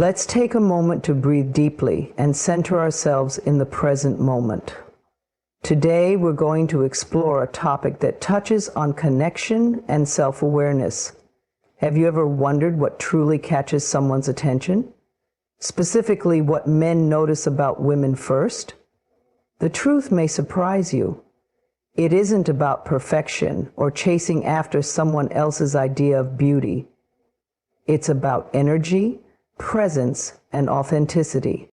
Let's take a moment to breathe deeply and center ourselves in the present moment. Today, we're going to explore a topic that touches on connection and self-awareness. Have you ever wondered what truly catches someone's attention? Specifically, what men notice about women first? The truth may surprise you. It isn't about perfection or chasing after someone else's idea of beauty. It's about energy, presence, and authenticity.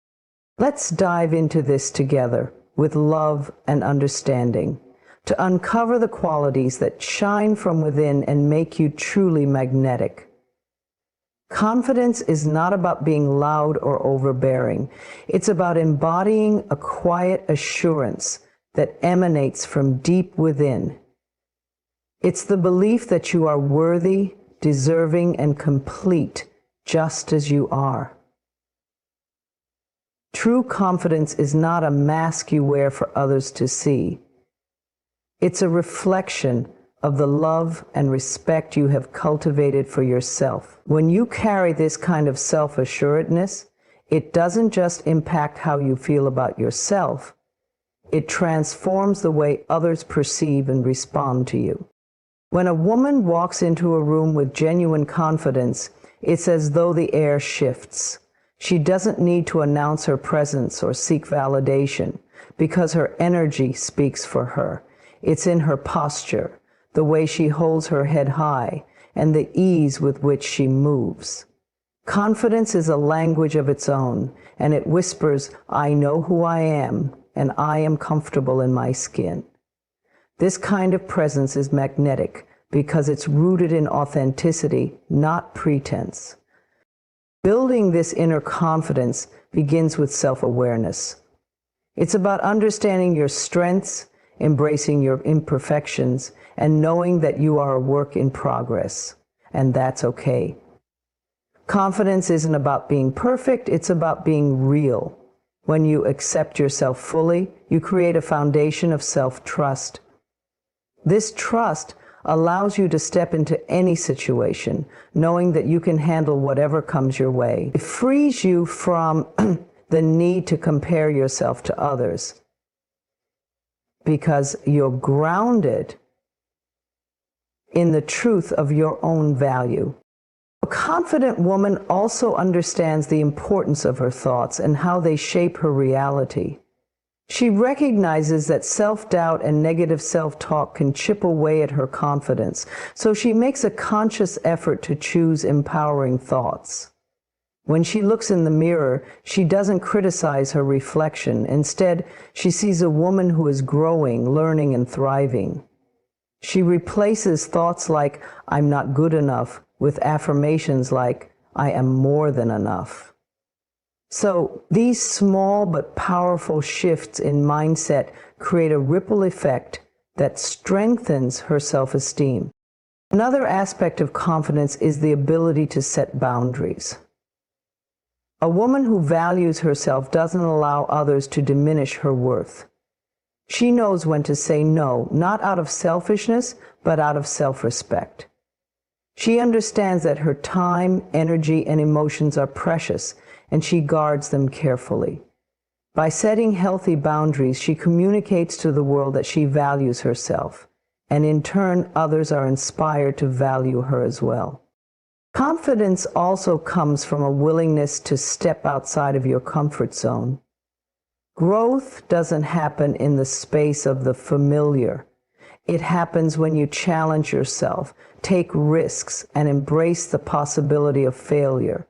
Let's dive into this together with love and understanding to uncover the qualities that shine from within and make you truly magnetic. Confidence is not about being loud or overbearing. It's about embodying a quiet assurance that emanates from deep within. It's the belief that you are worthy, deserving, and complete just as you are. True confidence is not a mask you wear for others to see. It's a reflection of the love and respect you have cultivated for yourself. When you carry this kind of self-assuredness, it doesn't just impact how you feel about yourself, it transforms the way others perceive and respond to you. When a woman walks into a room with genuine confidence, it's as though the air shifts. She doesn't need to announce her presence or seek validation because her energy speaks for her. It's in her posture, the way she holds her head high, and the ease with which she moves. Confidence is a language of its own, and it whispers, "I know who I am, and I am comfortable in my skin." This kind of presence is magnetic because it's rooted in authenticity, not pretense. Building this inner confidence begins with self-awareness. It's about understanding your strengths, embracing your imperfections, and knowing that you are a work in progress, and that's okay. Confidence isn't about being perfect, it's about being real. When you accept yourself fully, you create a foundation of self-trust. This trust allows you to step into any situation, knowing that you can handle whatever comes your way. It frees you from the need to compare yourself to others because you're grounded in the truth of your own value. A confident woman also understands the importance of her thoughts and how they shape her reality. She recognizes that self-doubt and negative self-talk can chip away at her confidence, so she makes a conscious effort to choose empowering thoughts. When she looks in the mirror, she doesn't criticize her reflection. Instead, she sees a woman who is growing, learning, and thriving. She replaces thoughts like, "I'm not good enough," with affirmations like, "I am more than enough." So these small but powerful shifts in mindset create a ripple effect that strengthens her self-esteem. Another aspect of confidence is the ability to set boundaries. A woman who values herself doesn't allow others to diminish her worth. She knows when to say no, not out of selfishness, but out of self-respect. She understands that her time, energy, and emotions are precious, and she guards them carefully. By setting healthy boundaries, she communicates to the world that she values herself, and in turn, others are inspired to value her as well. Confidence also comes from a willingness to step outside of your comfort zone. Growth doesn't happen in the space of the familiar. It happens when you challenge yourself, take risks, and embrace the possibility of failure.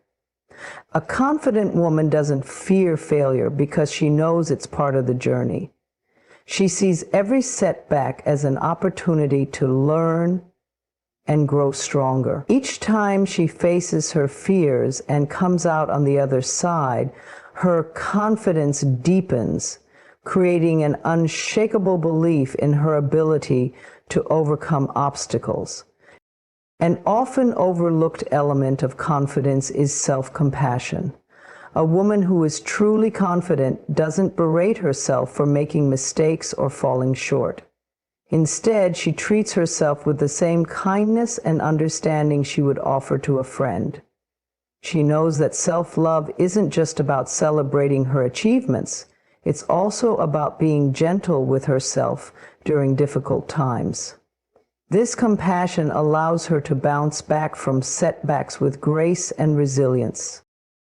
A confident woman doesn't fear failure because she knows it's part of the journey. She sees every setback as an opportunity to learn and grow stronger. Each time she faces her fears and comes out on the other side, her confidence deepens, creating an unshakable belief in her ability to overcome obstacles. An often overlooked element of confidence is self-compassion. A woman who is truly confident doesn't berate herself for making mistakes or falling short. Instead, she treats herself with the same kindness and understanding she would offer to a friend. She knows that self-love isn't just about celebrating her achievements. It's also about being gentle with herself during difficult times. This compassion allows her to bounce back from setbacks with grace and resilience.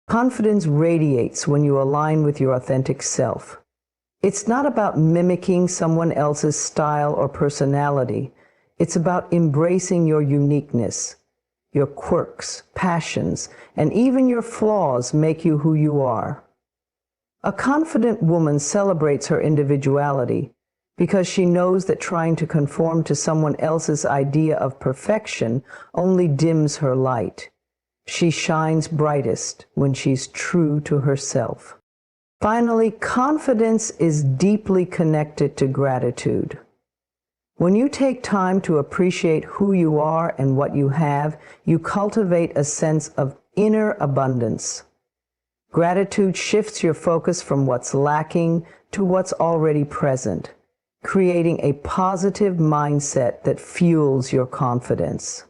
Confidence radiates when you align with your authentic self. It's not about mimicking someone else's style or personality. It's about embracing your uniqueness. Your quirks, passions, and even your flaws make you who you are. A confident woman celebrates her individuality because she knows that trying to conform to someone else's idea of perfection only dims her light. She shines brightest when she's true to herself. Finally, confidence is deeply connected to gratitude. When you take time to appreciate who you are and what you have, you cultivate a sense of inner abundance. Gratitude shifts your focus from what's lacking to what's already present, creating a positive mindset that fuels your confidence.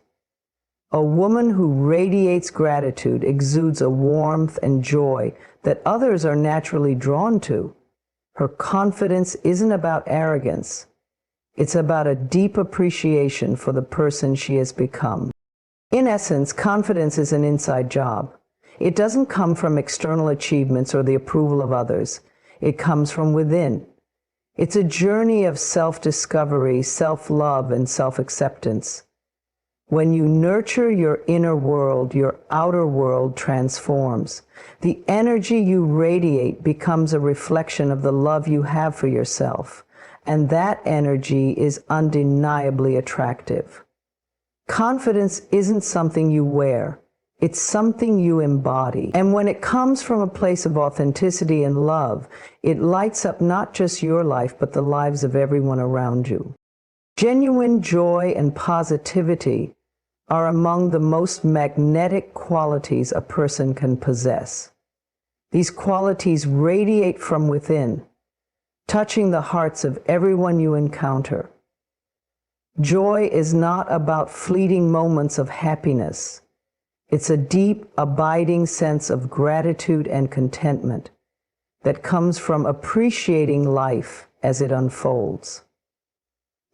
A woman who radiates gratitude exudes a warmth and joy that others are naturally drawn to. Her confidence isn't about arrogance. It's about a deep appreciation for the person she has become. In essence, confidence is an inside job. It doesn't come from external achievements or the approval of others. It comes from within. It's a journey of self-discovery, self-love, and self-acceptance. When you nurture your inner world, your outer world transforms. The energy you radiate becomes a reflection of the love you have for yourself, and that energy is undeniably attractive. Confidence isn't something you wear. It's something you embody. And when it comes from a place of authenticity and love, it lights up not just your life, but the lives of everyone around you. Genuine joy and positivity are among the most magnetic qualities a person can possess. These qualities radiate from within, touching the hearts of everyone you encounter. Joy is not about fleeting moments of happiness. It's a deep, abiding sense of gratitude and contentment that comes from appreciating life as it unfolds.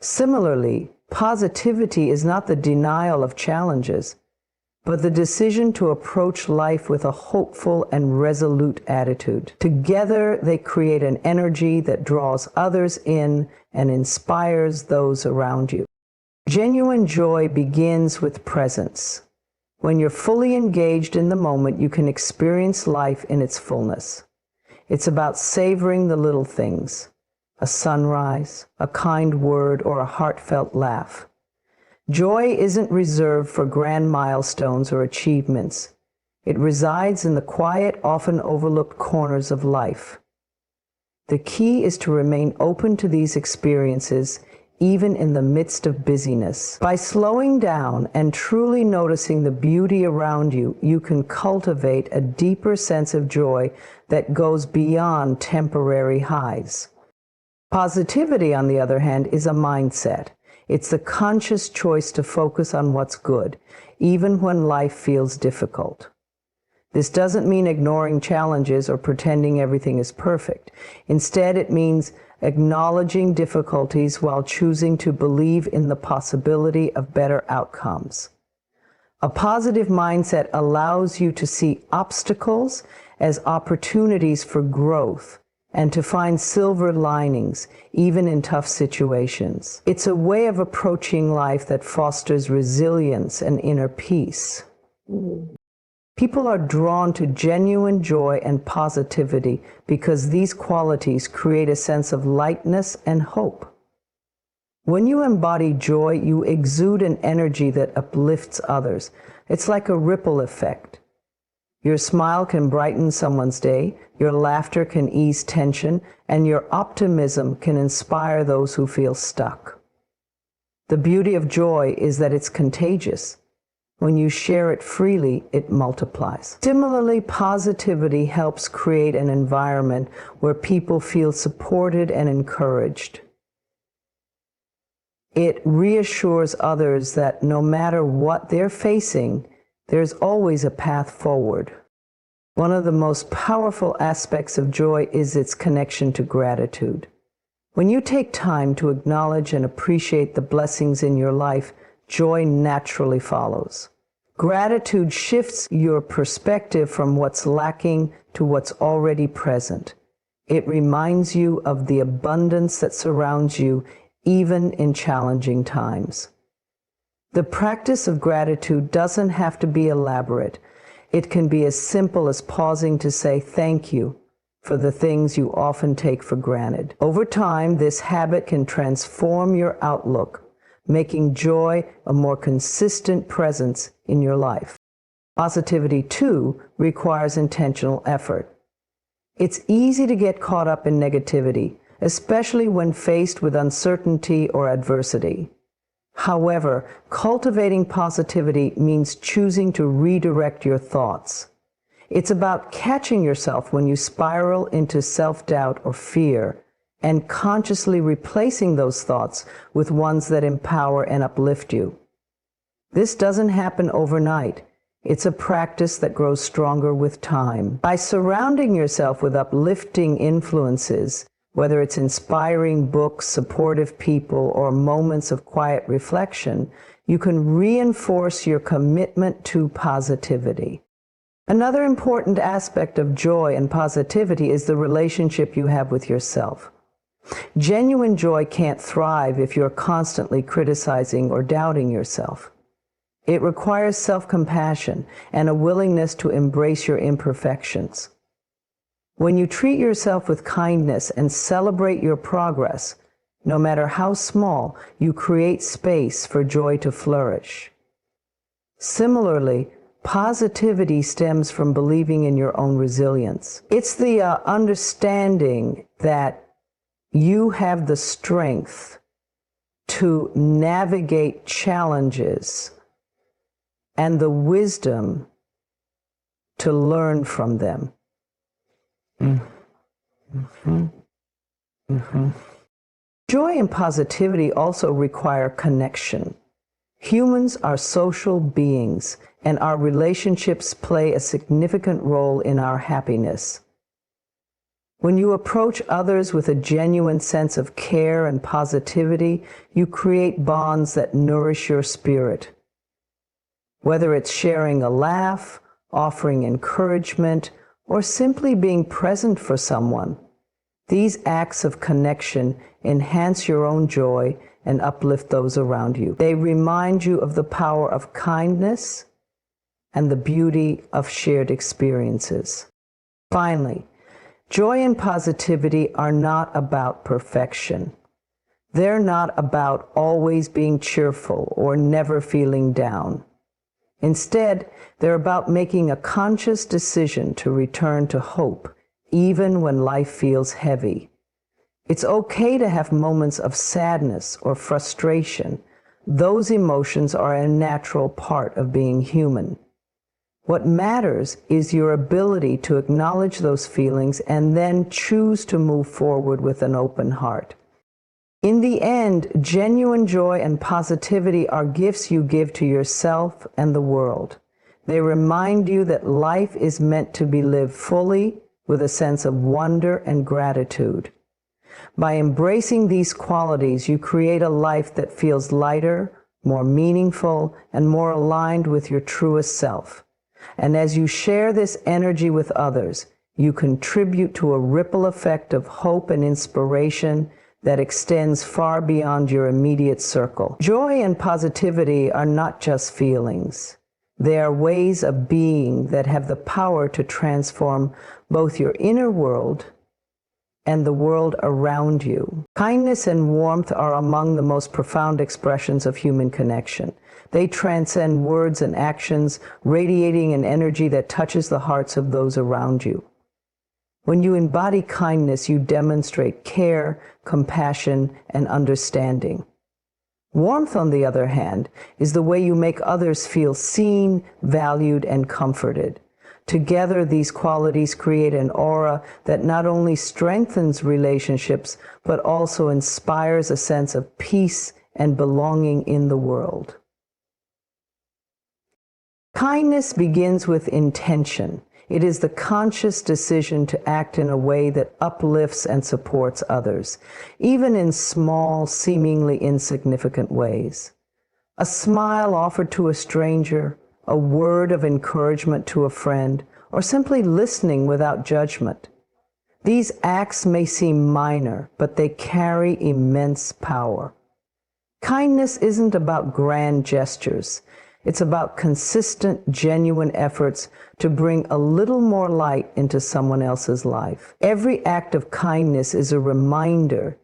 Similarly, positivity is not the denial of challenges, but the decision to approach life with a hopeful and resolute attitude. Together, they create an energy that draws others in and inspires those around you. Genuine joy begins with presence. When you're fully engaged in the moment, you can experience life in its fullness. It's about savoring the little things, a sunrise, a kind word, or a heartfelt laugh. Joy isn't reserved for grand milestones or achievements. It resides in the quiet, often overlooked corners of life. The key is to remain open to these experiences, even in the midst of busyness. By slowing down and truly noticing the beauty around you, you can cultivate a deeper sense of joy that goes beyond temporary highs. Positivity, on the other hand, is a mindset. It's the conscious choice to focus on what's good, even when life feels difficult. This doesn't mean ignoring challenges or pretending everything is perfect. Instead, it means acknowledging difficulties while choosing to believe in the possibility of better outcomes. A positive mindset allows you to see obstacles as opportunities for growth and to find silver linings, even in tough situations. It's a way of approaching life that fosters resilience and inner peace. People are drawn to genuine joy and positivity because these qualities create a sense of lightness and hope. When you embody joy, you exude an energy that uplifts others. It's like a ripple effect. Your smile can brighten someone's day, your laughter can ease tension, and your optimism can inspire those who feel stuck. The beauty of joy is that it's contagious. When you share it freely, it multiplies. Similarly, positivity helps create an environment where people feel supported and encouraged. It reassures others that no matter what they're facing, There's always a path forward. One of the most powerful aspects of joy is its connection to gratitude. When you take time to acknowledge and appreciate the blessings in your life, joy naturally follows. Gratitude shifts your perspective from what's lacking to what's already present. It reminds you of the abundance that surrounds you, even in challenging times. The practice of gratitude doesn't have to be elaborate. It can be as simple as pausing to say thank you for the things you often take for granted. Over time, this habit can transform your outlook, making joy a more consistent presence in your life. Positivity, too, requires intentional effort. It's easy to get caught up in negativity, especially when faced with uncertainty or adversity. However, cultivating positivity means choosing to redirect your thoughts. It's about catching yourself when you spiral into self-doubt or fear and consciously replacing those thoughts with ones that empower and uplift you. This doesn't happen overnight. It's a practice that grows stronger with time. By surrounding yourself with uplifting influences, whether it's inspiring books, supportive people, or moments of quiet reflection, you can reinforce your commitment to positivity. Another important aspect of joy and positivity is the relationship you have with yourself. Genuine joy can't thrive if you're constantly criticizing or doubting yourself. It requires self-compassion and a willingness to embrace your imperfections. When you treat yourself with kindness and celebrate your progress, no matter how small, you create space for joy to flourish. Similarly, positivity stems from believing in your own resilience. It's the understanding that you have the strength to navigate challenges and the wisdom to learn from them. Joy and positivity also require connection. Humans are social beings, and our relationships play a significant role in our happiness. When you approach others with a genuine sense of care and positivity, you create bonds that nourish your spirit. Whether it's sharing a laugh, offering encouragement, or simply being present for someone, these acts of connection enhance your own joy and uplift those around you. They remind you of the power of kindness and the beauty of shared experiences. Finally, joy and positivity are not about perfection. They're not about always being cheerful or never feeling down. Instead, they're about making a conscious decision to return to hope, even when life feels heavy. It's okay to have moments of sadness or frustration. Those emotions are a natural part of being human. What matters is your ability to acknowledge those feelings and then choose to move forward with an open heart. In the end, genuine joy and positivity are gifts you give to yourself and the world. They remind you that life is meant to be lived fully with a sense of wonder and gratitude. By embracing these qualities, you create a life that feels lighter, more meaningful, and more aligned with your truest self. And as you share this energy with others, you contribute to a ripple effect of hope and inspiration that extends far beyond your immediate circle. Joy and positivity are not just feelings. They are ways of being that have the power to transform both your inner world and the world around you. Kindness and warmth are among the most profound expressions of human connection. They transcend words and actions, radiating an energy that touches the hearts of those around you. When you embody kindness, you demonstrate care, compassion, and understanding. Warmth, on the other hand, is the way you make others feel seen, valued, and comforted. Together, these qualities create an aura that not only strengthens relationships, but also inspires a sense of peace and belonging in the world. Kindness begins with intention. It is the conscious decision to act in a way that uplifts and supports others, even in small, seemingly insignificant ways. A smile offered to a stranger, a word of encouragement to a friend, or simply listening without judgment. These acts may seem minor, but they carry immense power. Kindness isn't about grand gestures. It's about consistent, genuine efforts to bring a little more light into someone else's life. Every act of kindness is a reminder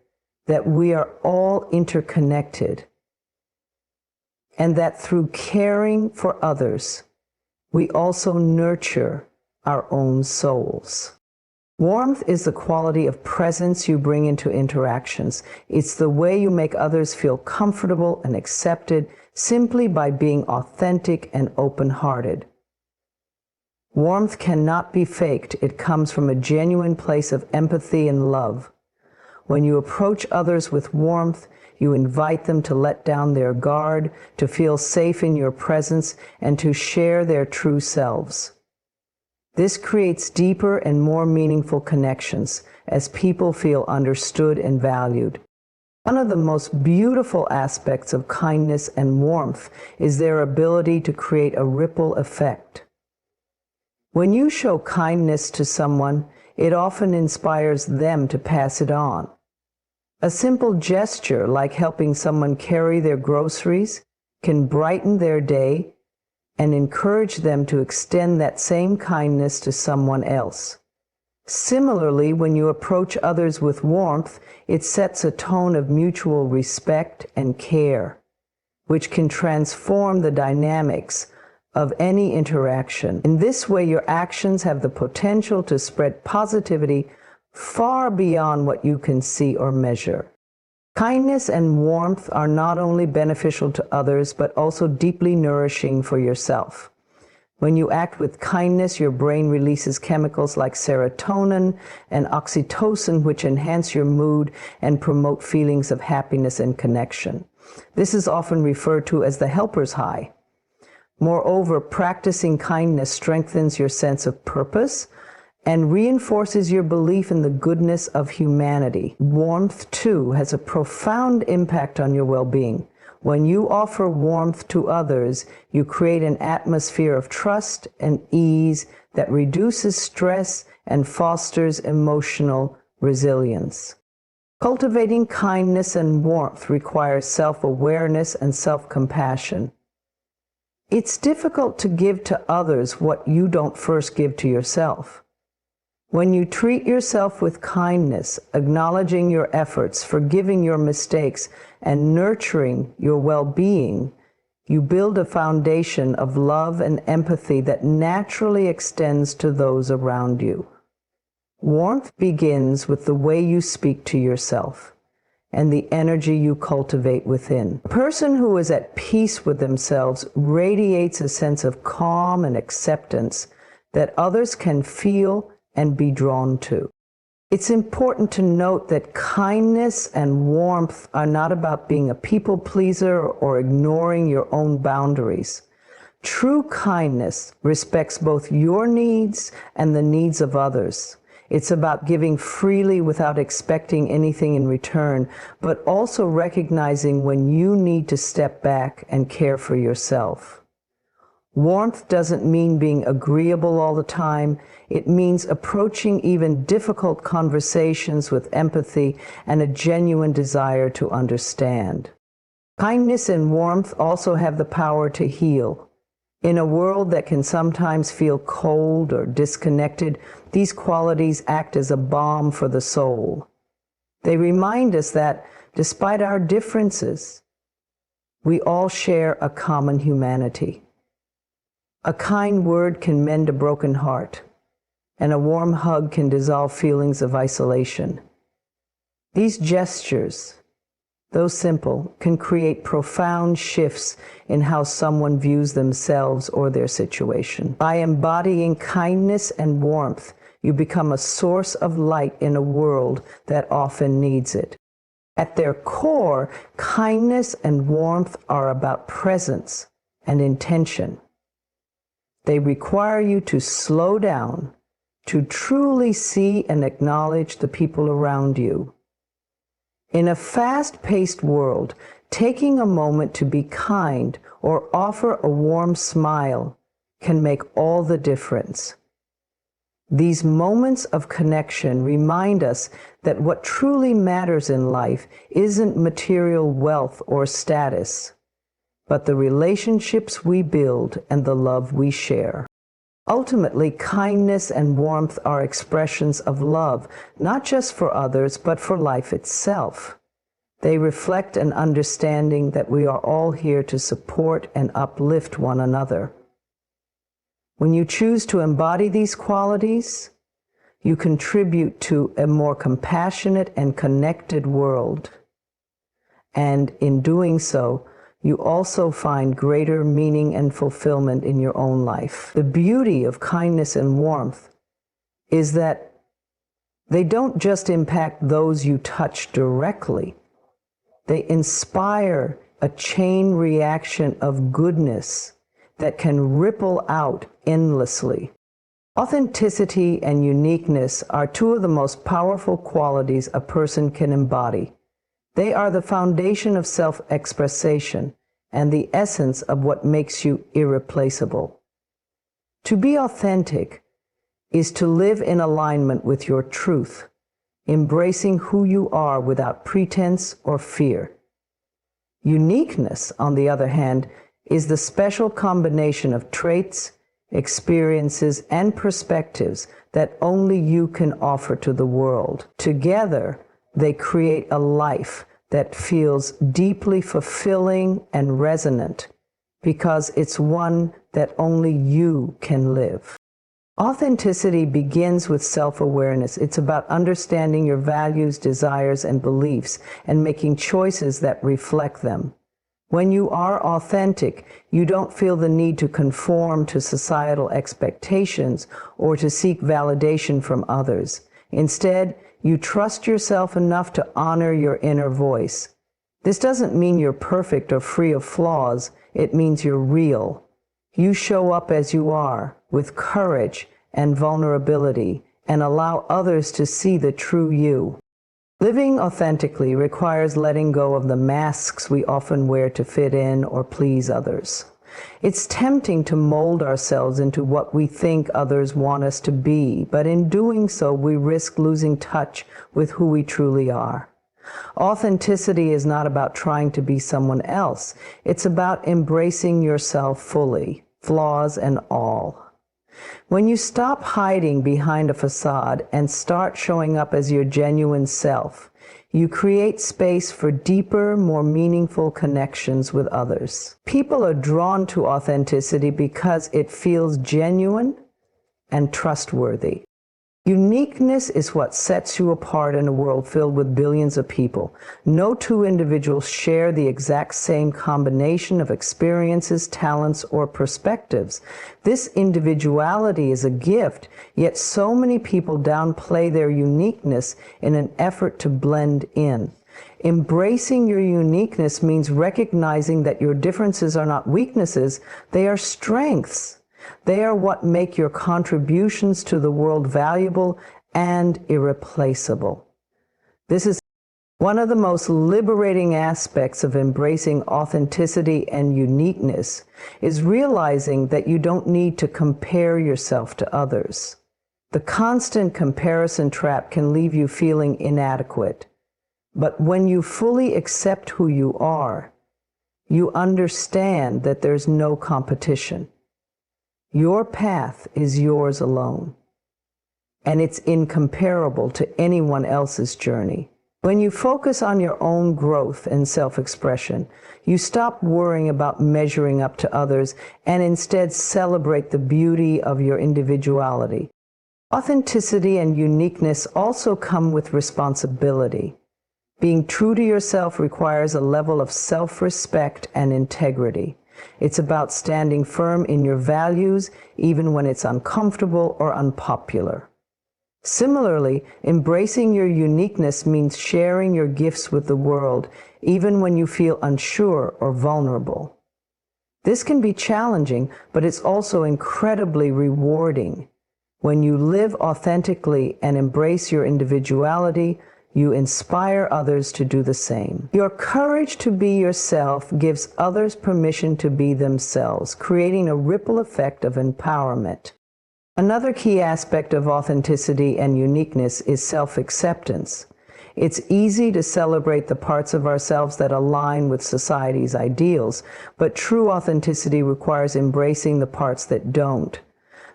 that we are all interconnected, and that through caring for others, we also nurture our own souls. Warmth is the quality of presence you bring into interactions. It's the way you make others feel comfortable and accepted simply by being authentic and open-hearted. Warmth cannot be faked. It comes from a genuine place of empathy and love. When you approach others with warmth, you invite them to let down their guard, to feel safe in your presence, and to share their true selves. This creates deeper and more meaningful connections as people feel understood and valued. One of the most beautiful aspects of kindness and warmth is their ability to create a ripple effect. When you show kindness to someone, it often inspires them to pass it on. A simple gesture like helping someone carry their groceries can brighten their day and encourage them to extend that same kindness to someone else. Similarly, when you approach others with warmth, it sets a tone of mutual respect and care, which can transform the dynamics of any interaction. In this way, your actions have the potential to spread positivity far beyond what you can see or measure. Kindness and warmth are not only beneficial to others, but also deeply nourishing for yourself. When you act with kindness, your brain releases chemicals like serotonin and oxytocin, which enhance your mood and promote feelings of happiness and connection. This is often referred to as the helper's high. Moreover, practicing kindness strengthens your sense of purpose and reinforces your belief in the goodness of humanity. Warmth, too, has a profound impact on your well-being. When you offer warmth to others, you create an atmosphere of trust and ease that reduces stress and fosters emotional resilience. Cultivating kindness and warmth requires self-awareness and self-compassion. It's difficult to give to others what you don't first give to yourself. When you treat yourself with kindness, acknowledging your efforts, forgiving your mistakes, and nurturing your well-being, you build a foundation of love and empathy that naturally extends to those around you. Warmth begins with the way you speak to yourself and the energy you cultivate within. A person who is at peace with themselves radiates a sense of calm and acceptance that others can feel and be drawn to. It's important to note that kindness and warmth are not about being a people pleaser or ignoring your own boundaries. True kindness respects both your needs and the needs of others. It's about giving freely without expecting anything in return, but also recognizing when you need to step back and care for yourself. Warmth doesn't mean being agreeable all the time. It means approaching even difficult conversations with empathy and a genuine desire to understand. Kindness and warmth also have the power to heal. In a world that can sometimes feel cold or disconnected, these qualities act as a balm for the soul. They remind us that, despite our differences, we all share a common humanity. A kind word can mend a broken heart, and a warm hug can dissolve feelings of isolation. These gestures, though simple, can create profound shifts in how someone views themselves or their situation. By embodying kindness and warmth, you become a source of light in a world that often needs it. At their core, kindness and warmth are about presence and intention. They require you to slow down, to truly see and acknowledge the people around you. In a fast-paced world, taking a moment to be kind or offer a warm smile can make all the difference. These moments of connection remind us that what truly matters in life isn't material wealth or status, but the relationships we build and the love we share. Ultimately, kindness and warmth are expressions of love, not just for others, but for life itself. They reflect an understanding that we are all here to support and uplift one another. When you choose to embody these qualities, you contribute to a more compassionate and connected world. And in doing so, you also find greater meaning and fulfillment in your own life. The beauty of kindness and warmth is that they don't just impact those you touch directly. They inspire a chain reaction of goodness that can ripple out endlessly. Authenticity and uniqueness are two of the most powerful qualities a person can embody. They are the foundation of self-expression and the essence of what makes you irreplaceable. To be authentic is to live in alignment with your truth, embracing who you are without pretense or fear. Uniqueness, on the other hand, is the special combination of traits, experiences, and perspectives that only you can offer to the world. Together, they create a life that feels deeply fulfilling and resonant because it's one that only you can live. Authenticity begins with self-awareness. It's about understanding your values, desires, and beliefs and making choices that reflect them. When you are authentic, you don't feel the need to conform to societal expectations or to seek validation from others. Instead, you trust yourself enough to honor your inner voice. This doesn't mean you're perfect or free of flaws. It means you're real. You show up as you are, with courage and vulnerability, and allow others to see the true you. Living authentically requires letting go of the masks we often wear to fit in or please others. It's tempting to mold ourselves into what we think others want us to be, but in doing so, we risk losing touch with who we truly are. Authenticity is not about trying to be someone else. It's about embracing yourself fully, flaws and all. When you stop hiding behind a facade and start showing up as your genuine self, you create space for deeper, more meaningful connections with others. People are drawn to authenticity because it feels genuine and trustworthy. Uniqueness is what sets you apart in a world filled with billions of people. No two individuals share the exact same combination of experiences, talents, or perspectives. This individuality is a gift, yet so many people downplay their uniqueness in an effort to blend in. Embracing your uniqueness means recognizing that your differences are not weaknesses, they are strengths. They are what make your contributions to the world valuable and irreplaceable. This is one of the most liberating aspects of embracing authenticity and uniqueness is realizing that you don't need to compare yourself to others. The constant comparison trap can leave you feeling inadequate. But when you fully accept who you are, you understand that there's no competition. Your path is yours alone, and it's incomparable to anyone else's journey. When you focus on your own growth and self-expression, you stop worrying about measuring up to others and instead celebrate the beauty of your individuality. Authenticity and uniqueness also come with responsibility. Being true to yourself requires a level of self-respect and integrity. It's about standing firm in your values, even when it's uncomfortable or unpopular. Similarly, embracing your uniqueness means sharing your gifts with the world, even when you feel unsure or vulnerable. This can be challenging, but it's also incredibly rewarding. When you live authentically and embrace your individuality, you inspire others to do the same. Your courage to be yourself gives others permission to be themselves, creating a ripple effect of empowerment. Another key aspect of authenticity and uniqueness is self-acceptance. It's easy to celebrate the parts of ourselves that align with society's ideals, but true authenticity requires embracing the parts that don't.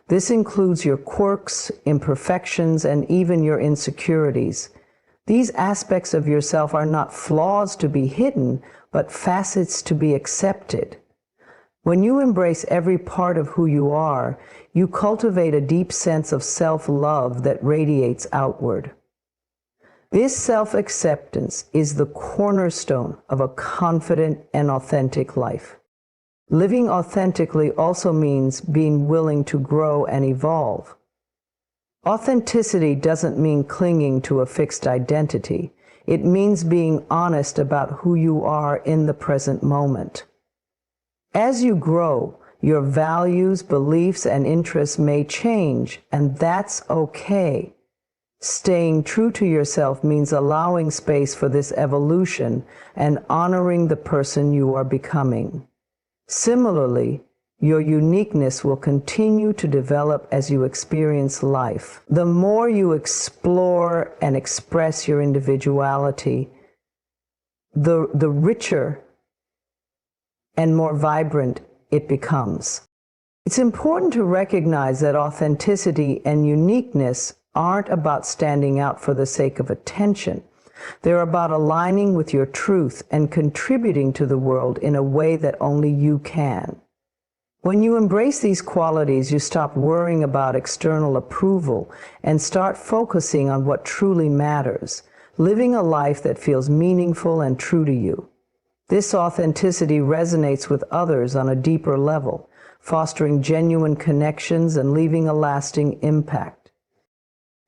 This includes your quirks, imperfections, and even your insecurities. These aspects of yourself are not flaws to be hidden, but facets to be accepted. When you embrace every part of who you are, you cultivate a deep sense of self-love that radiates outward. This self-acceptance is the cornerstone of a confident and authentic life. Living authentically also means being willing to grow and evolve. Authenticity doesn't mean clinging to a fixed identity. It means being honest about who you are in the present moment. As you grow, your values, beliefs, and interests may change, and that's okay. Staying true to yourself means allowing space for this evolution and honoring the person you are becoming. Similarly, your uniqueness will continue to develop as you experience life. The more you explore and express your individuality, the richer and more vibrant it becomes. It's important to recognize that authenticity and uniqueness aren't about standing out for the sake of attention. They're about aligning with your truth and contributing to the world in a way that only you can. When you embrace these qualities, you stop worrying about external approval and start focusing on what truly matters, living a life that feels meaningful and true to you. This authenticity resonates with others on a deeper level, fostering genuine connections and leaving a lasting impact.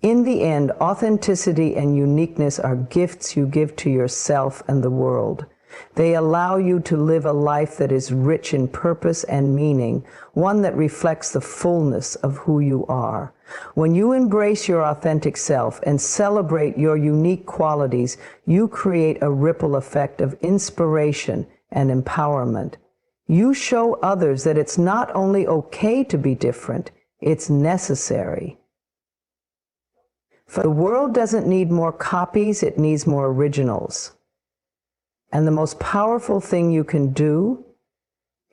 In the end, authenticity and uniqueness are gifts you give to yourself and the world. They allow you to live a life that is rich in purpose and meaning, one that reflects the fullness of who you are. When you embrace your authentic self and celebrate your unique qualities, you create a ripple effect of inspiration and empowerment. You show others that it's not only okay to be different, it's necessary. For the world doesn't need more copies, it needs more originals. And the most powerful thing you can do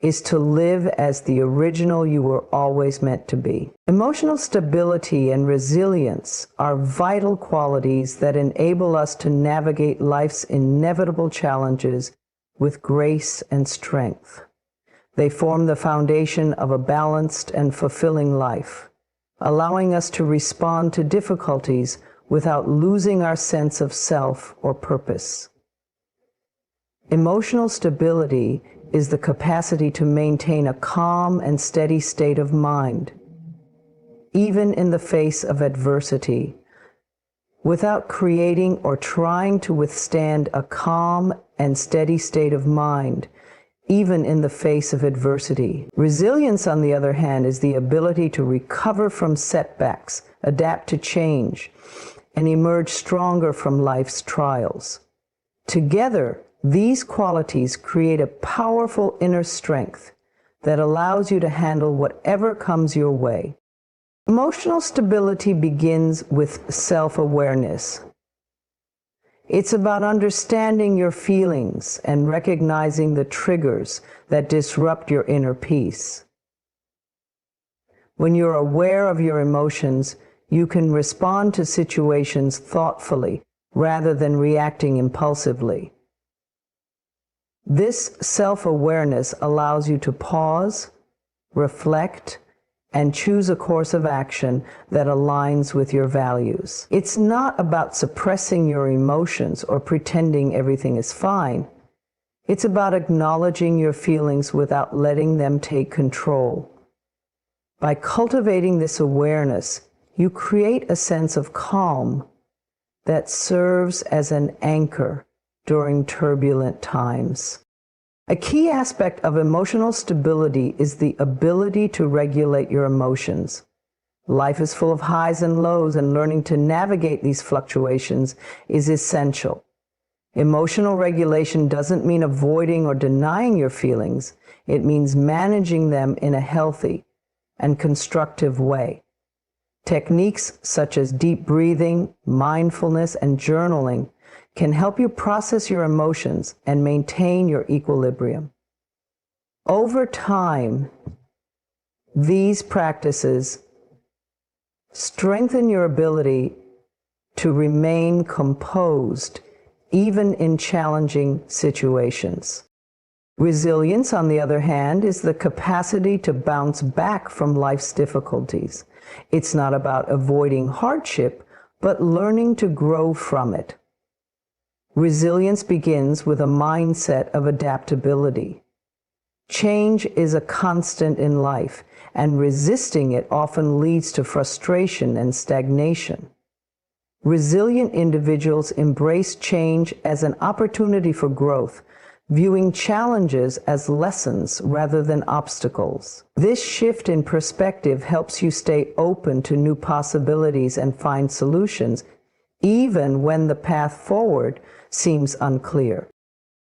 is to live as the original you were always meant to be. Emotional stability and resilience are vital qualities that enable us to navigate life's inevitable challenges with grace and strength. They form the foundation of a balanced and fulfilling life, allowing us to respond to difficulties without losing our sense of self or purpose. Emotional stability is the capacity to maintain a calm and steady state of mind, even in the face of adversity, without creating or trying to withstand a calm and steady state of mind, even in the face of adversity. Resilience, on the other hand, is the ability to recover from setbacks, adapt to change, and emerge stronger from life's trials. Together, these qualities create a powerful inner strength that allows you to handle whatever comes your way. Emotional stability begins with self-awareness. It's about understanding your feelings and recognizing the triggers that disrupt your inner peace. When you're aware of your emotions, you can respond to situations thoughtfully rather than reacting impulsively. This self-awareness allows you to pause, reflect, and choose a course of action that aligns with your values. It's not about suppressing your emotions or pretending everything is fine. It's about acknowledging your feelings without letting them take control. By cultivating this awareness, you create a sense of calm that serves as an anchor during turbulent times. A key aspect of emotional stability is the ability to regulate your emotions. Life is full of highs and lows, and learning to navigate these fluctuations is essential. Emotional regulation doesn't mean avoiding or denying your feelings. It means managing them in a healthy and constructive way. Techniques such as deep breathing, mindfulness, and journaling can help you process your emotions and maintain your equilibrium. Over time, these practices strengthen your ability to remain composed even in challenging situations. Resilience, on the other hand, is the capacity to bounce back from life's difficulties. It's not about avoiding hardship, but learning to grow from it. Resilience begins with a mindset of adaptability. Change is a constant in life, and resisting it often leads to frustration and stagnation. Resilient individuals embrace change as an opportunity for growth, viewing challenges as lessons rather than obstacles. This shift in perspective helps you stay open to new possibilities and find solutions, even when the path forward seems unclear.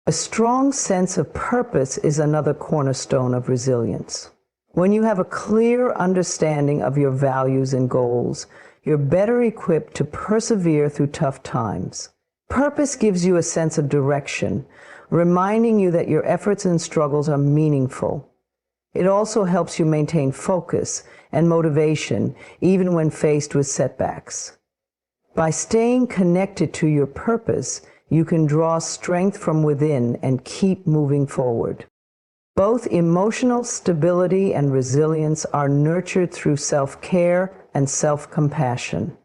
A strong sense of purpose is another cornerstone of resilience. When you have a clear understanding of your values and goals, you're better equipped to persevere through tough times. Purpose gives you a sense of direction, reminding you that your efforts and struggles are meaningful. It also helps you maintain focus and motivation, even when faced with setbacks. By staying connected to your purpose, you can draw strength from within and keep moving forward. Both emotional stability and resilience are nurtured through self-care and self-compassion.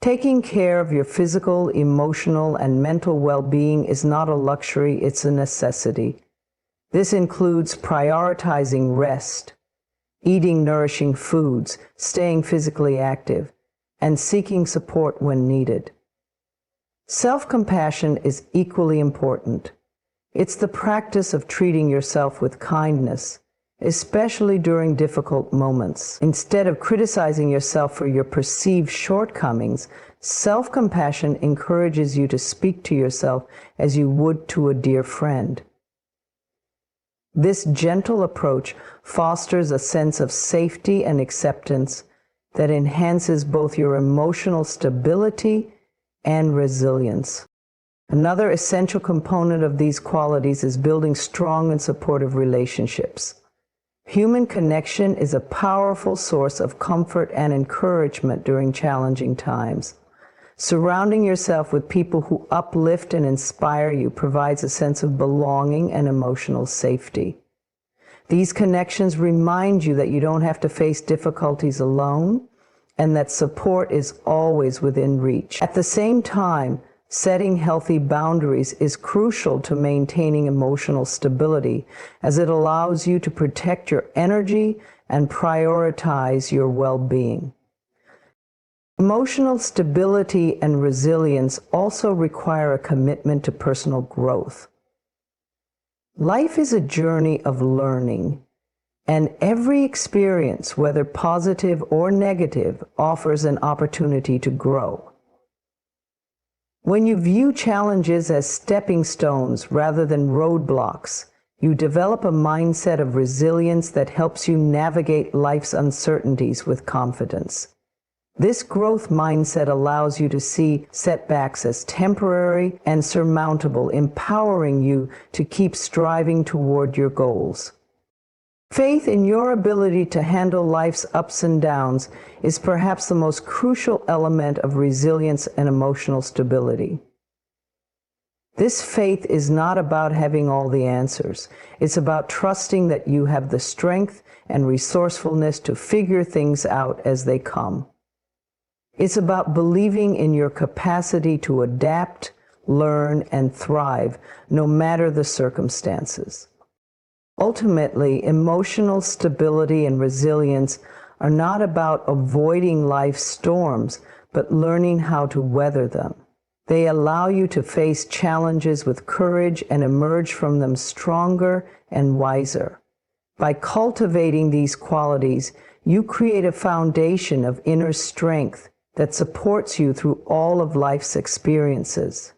Taking care of your physical, emotional, and mental well-being is not a luxury, it's a necessity. This includes prioritizing rest, eating nourishing foods, staying physically active, and seeking support when needed. Self-compassion is equally important. It's the practice of treating yourself with kindness, especially during difficult moments. Instead of criticizing yourself for your perceived shortcomings, self-compassion encourages you to speak to yourself as you would to a dear friend. This gentle approach fosters a sense of safety and acceptance that enhances both your emotional stability and resilience. Another essential component of these qualities is building strong and supportive relationships. Human connection is a powerful source of comfort and encouragement during challenging times. Surrounding yourself with people who uplift and inspire you provides a sense of belonging and emotional safety. These connections remind you that you don't have to face difficulties alone and that support is always within reach. At the same time, setting healthy boundaries is crucial to maintaining emotional stability, as it allows you to protect your energy and prioritize your well-being. Emotional stability and resilience also require a commitment to personal growth. Life is a journey of learning, and every experience, whether positive or negative, offers an opportunity to grow. When you view challenges as stepping stones rather than roadblocks, you develop a mindset of resilience that helps you navigate life's uncertainties with confidence. This growth mindset allows you to see setbacks as temporary and surmountable, empowering you to keep striving toward your goals. Faith in your ability to handle life's ups and downs is perhaps the most crucial element of resilience and emotional stability. This faith is not about having all the answers. It's about trusting that you have the strength and resourcefulness to figure things out as they come. It's about believing in your capacity to adapt, learn, and thrive, no matter the circumstances. Ultimately, emotional stability and resilience are not about avoiding life's storms, but learning how to weather them. They allow you to face challenges with courage and emerge from them stronger and wiser. By cultivating these qualities, you create a foundation of inner strength that supports you through all of life's experiences.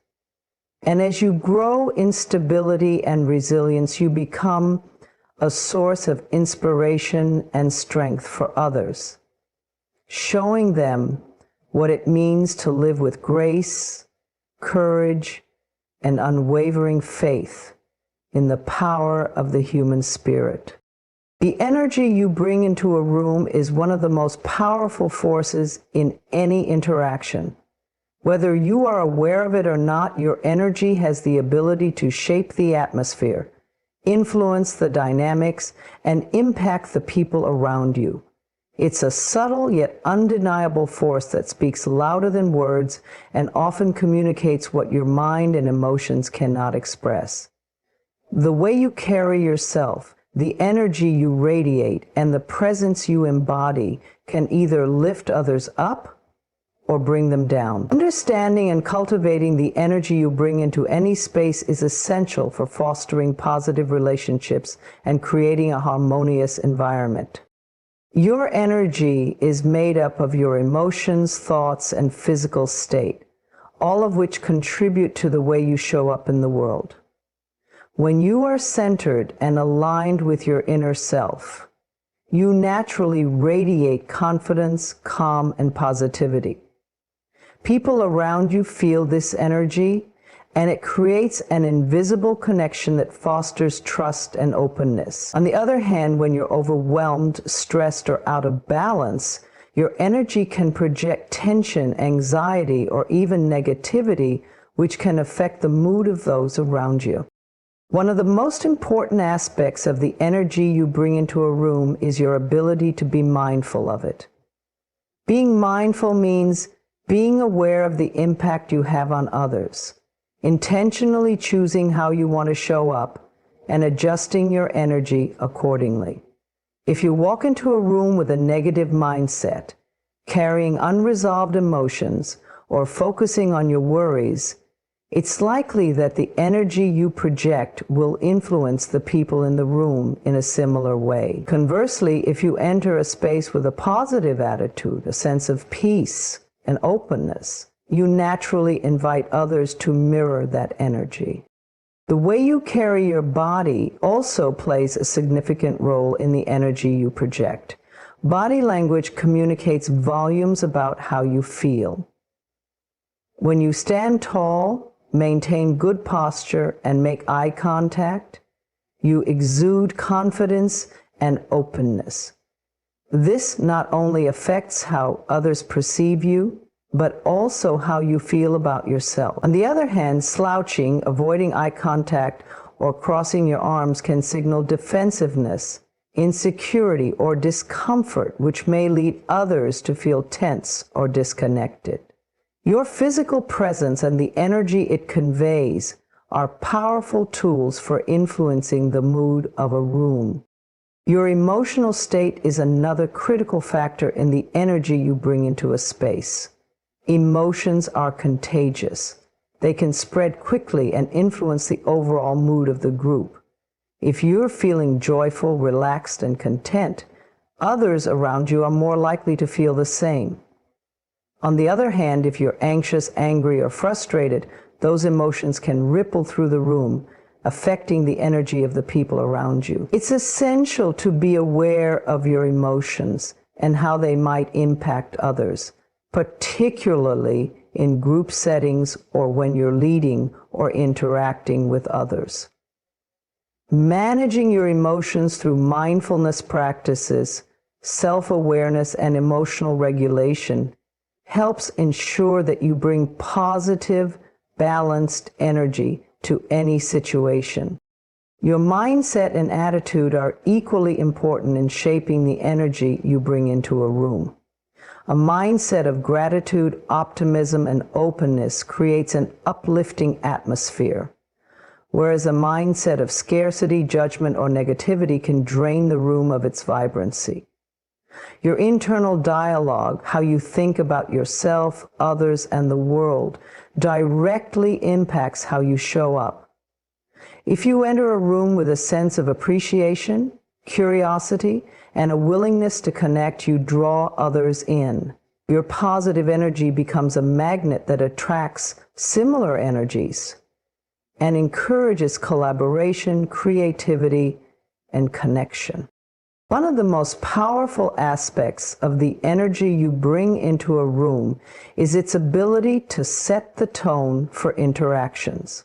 And as you grow in stability and resilience, you become a source of inspiration and strength for others, showing them what it means to live with grace, courage, and unwavering faith in the power of the human spirit. The energy you bring into a room is one of the most powerful forces in any interaction. Whether you are aware of it or not, your energy has the ability to shape the atmosphere, influence the dynamics, and impact the people around you. It's a subtle yet undeniable force that speaks louder than words and often communicates what your mind and emotions cannot express. The way you carry yourself, the energy you radiate, and the presence you embody can either lift others up or bring them down. Understanding and cultivating the energy you bring into any space is essential for fostering positive relationships and creating a harmonious environment. Your energy is made up of your emotions, thoughts, and physical state, all of which contribute to the way you show up in the world. When you are centered and aligned with your inner self, you naturally radiate confidence, calm, and positivity. People around you feel this energy, and it creates an invisible connection that fosters trust and openness. On the other hand, when you're overwhelmed, stressed, or out of balance, your energy can project tension, anxiety, or even negativity, which can affect the mood of those around you. One of the most important aspects of the energy you bring into a room is your ability to be mindful of it. Being mindful means being aware of the impact you have on others, intentionally choosing how you want to show up, and adjusting your energy accordingly. If you walk into a room with a negative mindset, carrying unresolved emotions, or focusing on your worries, it's likely that the energy you project will influence the people in the room in a similar way. Conversely, if you enter a space with a positive attitude, a sense of peace and openness, you naturally invite others to mirror that energy. The way you carry your body also plays a significant role in the energy you project. Body language communicates volumes about how you feel. When you stand tall, maintain good posture, and make eye contact, you exude confidence and openness. This not only affects how others perceive you, but also how you feel about yourself. On the other hand, slouching, avoiding eye contact, or crossing your arms can signal defensiveness, insecurity, or discomfort, which may lead others to feel tense or disconnected. Your physical presence and the energy it conveys are powerful tools for influencing the mood of a room. Your emotional state is another critical factor in the energy you bring into a space. Emotions are contagious. They can spread quickly and influence the overall mood of the group. If you're feeling joyful, relaxed, and content, others around you are more likely to feel the same. On the other hand, if you're anxious, angry, or frustrated, those emotions can ripple through the room, affecting the energy of the people around you. It's essential to be aware of your emotions and how they might impact others, particularly in group settings or when you're leading or interacting with others. Managing your emotions through mindfulness practices, self-awareness, and emotional regulation helps ensure that you bring positive, balanced energy to any situation. Your mindset and attitude are equally important in shaping the energy you bring into a room. A mindset of gratitude, optimism, and openness creates an uplifting atmosphere, whereas a mindset of scarcity, judgment, or negativity can drain the room of its vibrancy. Your internal dialogue, how you think about yourself, others, and the world, directly impacts how you show up. If you enter a room with a sense of appreciation, curiosity, and a willingness to connect, you draw others in. Your positive energy becomes a magnet that attracts similar energies and encourages collaboration, creativity, and connection. One of the most powerful aspects of the energy you bring into a room is its ability to set the tone for interactions.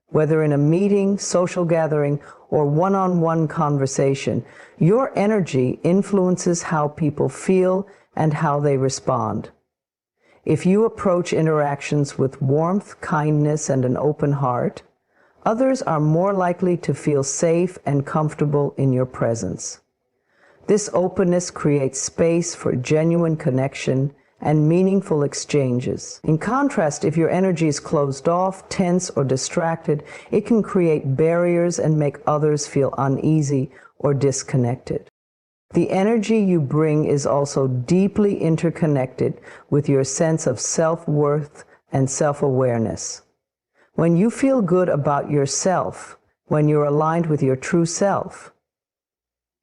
Whether in a meeting, social gathering, or one-on-one conversation, your energy influences how people feel and how they respond. If you approach interactions with warmth, kindness, and an open heart, others are more likely to feel safe and comfortable in your presence. This openness creates space for genuine connection and meaningful exchanges. In contrast, if your energy is closed off, tense, or distracted, it can create barriers and make others feel uneasy or disconnected. The energy you bring is also deeply interconnected with your sense of self-worth and self-awareness. When you feel good about yourself, when you're aligned with your true self,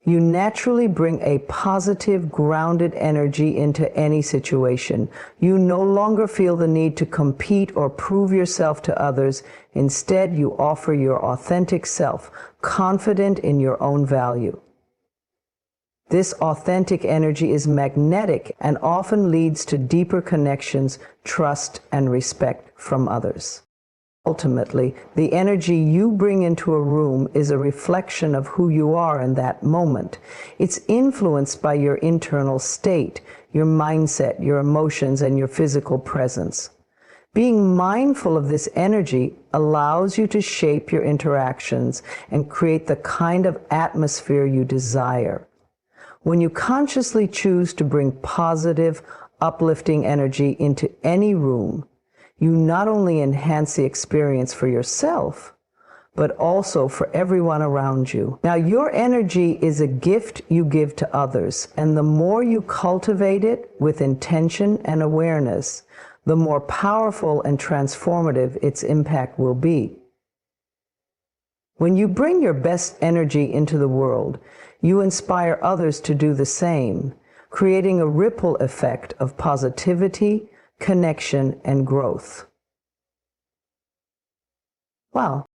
you naturally bring a positive, grounded energy into any situation. You no longer feel the need to compete or prove yourself to others. Instead, you offer your authentic self, confident in your own value. This authentic energy is magnetic and often leads to deeper connections, trust, and respect from others. Ultimately, the energy you bring into a room is a reflection of who you are in that moment. It's influenced by your internal state, your mindset, your emotions, and your physical presence. Being mindful of this energy allows you to shape your interactions and create the kind of atmosphere you desire. When you consciously choose to bring positive, uplifting energy into any room, you not only enhance the experience for yourself, but also for everyone around you. Now, your energy is a gift you give to others, and the more you cultivate it with intention and awareness, the more powerful and transformative its impact will be. When you bring your best energy into the world, you inspire others to do the same, creating a ripple effect of positivity, connection, and growth. Wow.